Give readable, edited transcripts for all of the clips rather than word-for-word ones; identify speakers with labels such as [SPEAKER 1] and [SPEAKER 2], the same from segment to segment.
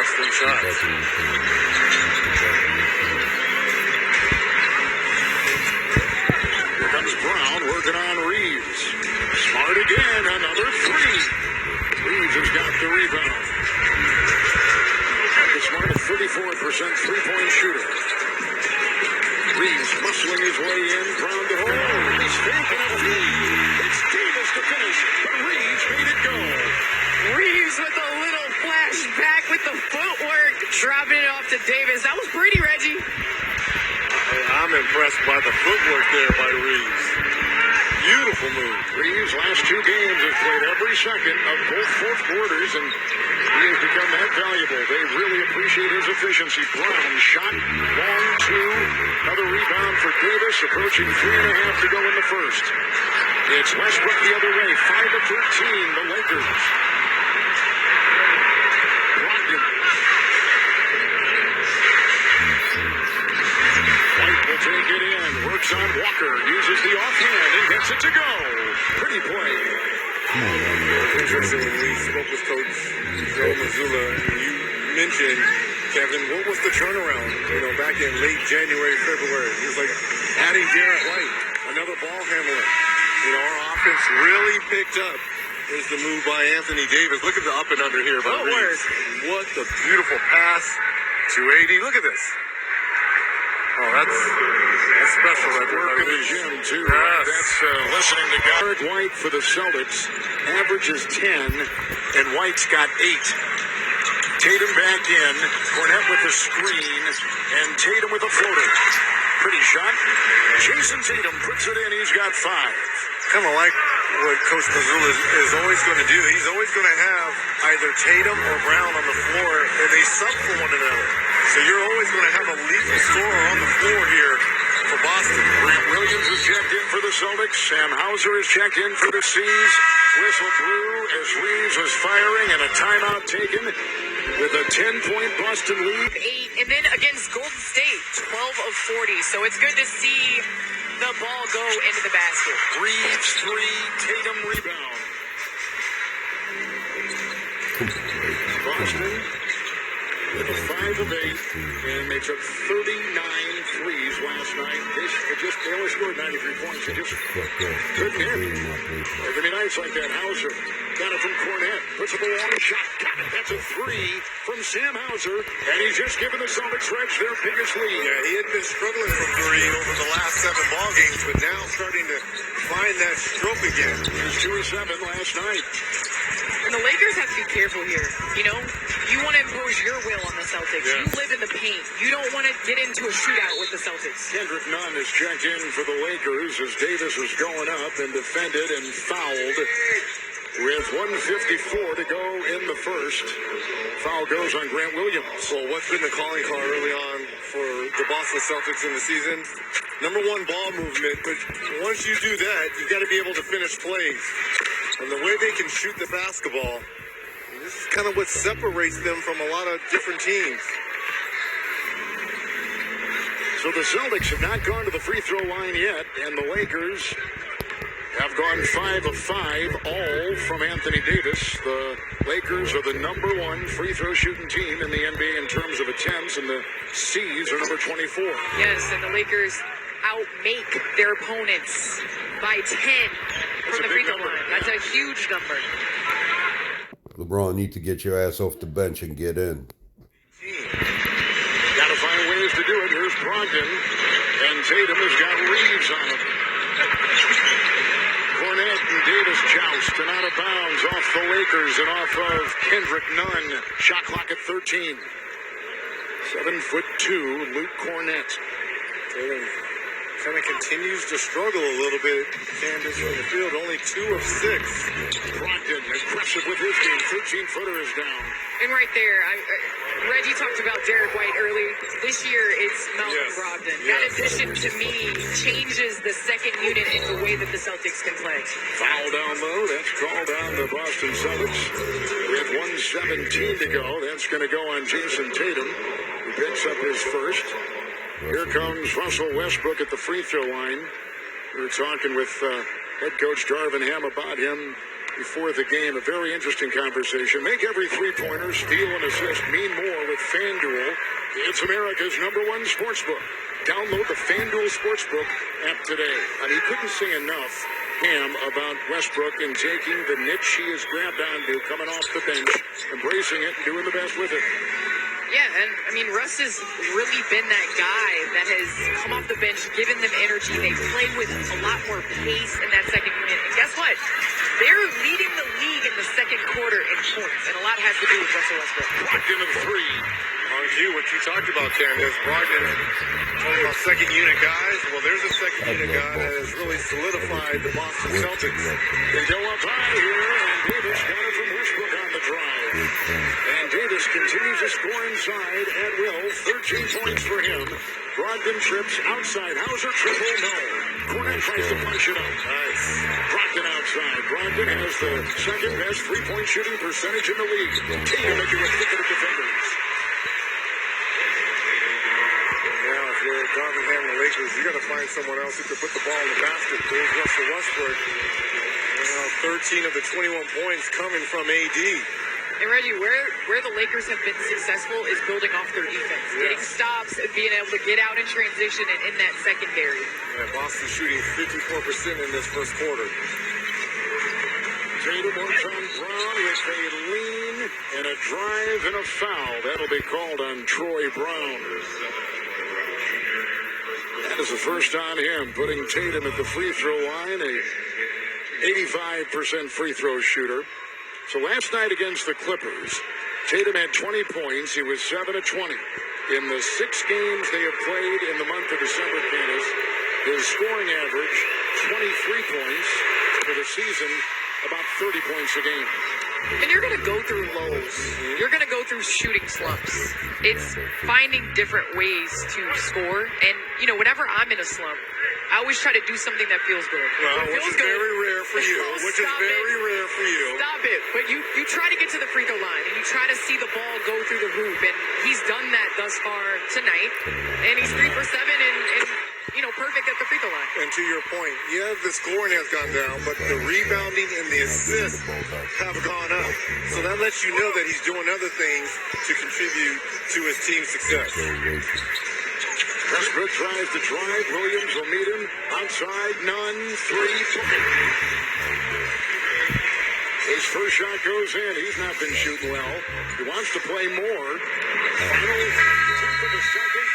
[SPEAKER 1] wrestling shots.
[SPEAKER 2] Here comes Brown working on Reeves. Smart again, another three. Reeves has got the rebound. Marcus Smart, a 34% three-point shooter. Reeves muscling his way in, ground the hole. He's faking a feed. It's Davis to finish, but Reeves made it go.
[SPEAKER 3] Reeves with a little flashback with the footwork, dropping it off to Davis. That was pretty, Reggie.
[SPEAKER 1] I'm impressed by the footwork there by Reeves. Beautiful move.
[SPEAKER 2] Reeves' last two games has played every second of both fourth quarters, and he has become that valuable. They really appreciate his efficiency. Brown shot, long two. Another rebound for Davis, approaching 3.5 to go in the first. It's Westbrook the other way, 5 of 13, the Lakers. Brogdon. White will take it in, works on Walker, uses the offhand and gets it to go. Pretty play.
[SPEAKER 1] Interesting when we spoke with Coach Joe Mazzulla, you mentioned, Kevin, what was the turnaround, back in late January, February? It was like adding Jarrett White, another ball handler. Our offense really picked up. There's the move by Anthony Davis. Look at the up and under here by Reeves. What the beautiful pass to AD. Look at this. Oh, that's special. That
[SPEAKER 2] Work in the gym, too.
[SPEAKER 1] Yes.
[SPEAKER 2] That's listening to Garrett White for the Celtics. Averages 10, and White's got 8. Tatum back in. Cornette with the screen, and Tatum with a floater. Pretty shot. Jason Tatum puts it in. He's got 5.
[SPEAKER 1] Kind of like what Coach Mazzulla is always going to do. He's always going to have either Tatum or Brown on the floor, and they sub for one another. So you're always going to have a lethal scorer on the floor here for Boston.
[SPEAKER 2] Grant Williams is checked in for the Celtics. Sam Hauser is checked in for the C's. Whistle blew as Reeves was firing, and a timeout taken with a 10-point Boston lead.
[SPEAKER 3] 8, and then against Golden State, 12 of 40. So it's good to see the ball go into the basket.
[SPEAKER 2] Reeves 3, Tatum rebound. Boston with a 5 of 8, and they took 39 threes last night. They only scored 93 points. They just couldn't hit. There can be nights like that. Hauser got it from Cornette. Puts up a long shot. Got it. That's a 3 from Sam Hauser. And he's just given the Celtics Reds their biggest lead.
[SPEAKER 1] Yeah, he had been struggling from 3 over the last 7 ball games, but now starting to find that stroke again.
[SPEAKER 2] He was 2 of 7 last night.
[SPEAKER 3] And the Lakers have to be careful here. You want to impose your will on the Celtics. Yeah. You live in the paint. You don't want to get into a shootout with the Celtics.
[SPEAKER 2] Kendrick Nunn is checked in for the Lakers as Davis was going up and defended and fouled with 1:54 to go in the first. Foul goes on Grant Williams.
[SPEAKER 1] Well, what's been the calling card early on for the Boston Celtics in the season? Number 1, ball movement, but once you do that, you got to be able to finish plays. And the way they can shoot the basketball, this is kind of what separates them from a lot of different teams.
[SPEAKER 2] So the Celtics have not gone to the free throw line yet, and the Lakers have gone 5 of 5, all from Anthony Davis. The Lakers are the number 1 free throw shooting team in the NBA in terms of attempts, and the C's are number 24.
[SPEAKER 3] Yes, and the Lakers outmake their opponents by 10 from the free throw line. That's a huge number.
[SPEAKER 4] LeBron, need to get your ass off the bench and get in.
[SPEAKER 2] Got to find ways to do it. Here's Brogdon, and Tatum has got Reeves on him. Cornette and Davis joust and out of bounds off the Lakers and off of Kendrick Nunn. Shot clock at 13. 7'2", Luke Cornette.
[SPEAKER 1] Tatum kind of continues to struggle a little bit. Candace from the field, only 2 of 6.
[SPEAKER 2] Brogdon aggressive with his game. 13-footer is down.
[SPEAKER 3] And right there, Reggie talked about Derek White earlier. This year, it's Malcolm Brogdon.
[SPEAKER 1] Yes.
[SPEAKER 3] That addition, to me, changes the second unit in the way that the Celtics can play.
[SPEAKER 2] Foul down low. That's called on the Boston Celtics. With 1:17 to go. That's going to go on Jason Tatum, who picks up his first. Here comes Russell Westbrook at the free throw line. We were talking with head coach Darvin Ham about him before the game. A very interesting conversation. Make every three-pointer, steal, and assist mean more with FanDuel. It's America's #1 sportsbook. Download the FanDuel Sportsbook app today. And he couldn't say enough, Ham, about Westbrook and taking the niche he has grabbed onto, coming off the bench, embracing it, and doing the best with it.
[SPEAKER 3] Yeah, and I mean, Russ has really been that guy that has come off the bench, given them energy. They play with a lot more pace in that second unit. And guess what? They're leading the league in the second quarter in points, and a lot has to do with Russell Westbrook.
[SPEAKER 2] Blocked into the three.
[SPEAKER 1] On cue, what you talked about, Candace. Brogdon talking about second unit guys. Well, there's a second unit guy that has really solidified the Boston Celtics.
[SPEAKER 2] They go up high here, and Davis got it from Westbrook on the drive. And Davis continues to score inside at will. 13 points for him. Brogdon trips outside. Hauser triple, no. Cornet tries to punch it up. Nice. Brogdon outside. Brogdon has the second best three-point shooting percentage in the league. Tatum into a thicket of defenders.
[SPEAKER 1] Now, if you're Darvin Ham and the Lakers, you got to find someone else who can put the ball in the basket. There's Russell Westbrook. Now, 13 of the 21 points coming from AD.
[SPEAKER 3] And Reggie, where the Lakers have been successful is building off their defense, getting stops and being able to get out in transition and in that secondary.
[SPEAKER 1] Yeah, Boston shooting 54% in this first quarter.
[SPEAKER 2] Tatum works on Brown with a lean and a drive and a foul. That'll be called on Troy Brown. That is the first on him, putting Tatum at the free throw line, a 85% free throw shooter. So last night against the Clippers, Tatum had 20 points. He was 7 of 20. In the 6 games they have played in the month of December, Candace, his scoring average, 23 points for the season, about 30 points a game.
[SPEAKER 3] And you're going to go through lows. You're going to go through shooting slumps. It's finding different ways to score. And, you know, whenever I'm in a slump, I always try to do something that feels good.
[SPEAKER 1] Well, which is very rare for you.
[SPEAKER 3] Oh,
[SPEAKER 1] Which is very rare for you.
[SPEAKER 3] Stop it. But you try to get to the free throw line, and you try to see the ball go through the hoop. And he's done that thus far tonight. And he's 3 for 7 and you know, perfect at the free throw line.
[SPEAKER 1] And to your point, yeah, the scoring has gone down, but the rebounding and the assists have gone up. So that lets you know that he's doing other things to contribute to his team's success.
[SPEAKER 2] Westbrook tries to drive. Williams will meet him. Outside, none. 3 points. His first shot goes in. He's not been shooting well. He wants to play more. Final tip of the second.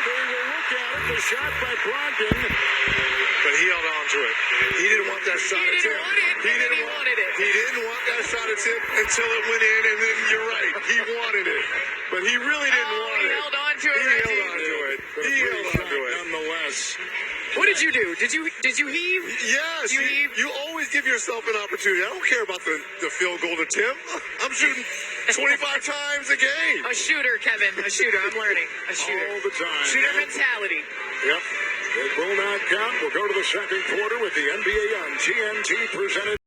[SPEAKER 2] They will look at it. The shot by Brogdon.
[SPEAKER 1] But he held on to it. He didn't want that shot
[SPEAKER 3] He
[SPEAKER 1] at tip.
[SPEAKER 3] didn't want it, and then he wanted it.
[SPEAKER 1] He didn't want that shot at tip until it went in, and then you're right. He wanted it. But he really didn't want
[SPEAKER 3] he
[SPEAKER 1] it.
[SPEAKER 3] held on to it.
[SPEAKER 1] He
[SPEAKER 3] Reggie.
[SPEAKER 1] held on to it. He held on to it.
[SPEAKER 2] Nonetheless.
[SPEAKER 3] What did you do? Did you heave?
[SPEAKER 1] Yes,
[SPEAKER 3] You heave?
[SPEAKER 1] you always give yourself an opportunity. I don't care about the field goal attempt. I'm shooting 25 times a game.
[SPEAKER 3] A shooter, Kevin. A shooter. I'm learning. A shooter.
[SPEAKER 2] All the time.
[SPEAKER 3] Shooter mentality.
[SPEAKER 2] Yep. It will not count. We'll go to the second quarter with the NBA on TNT presented.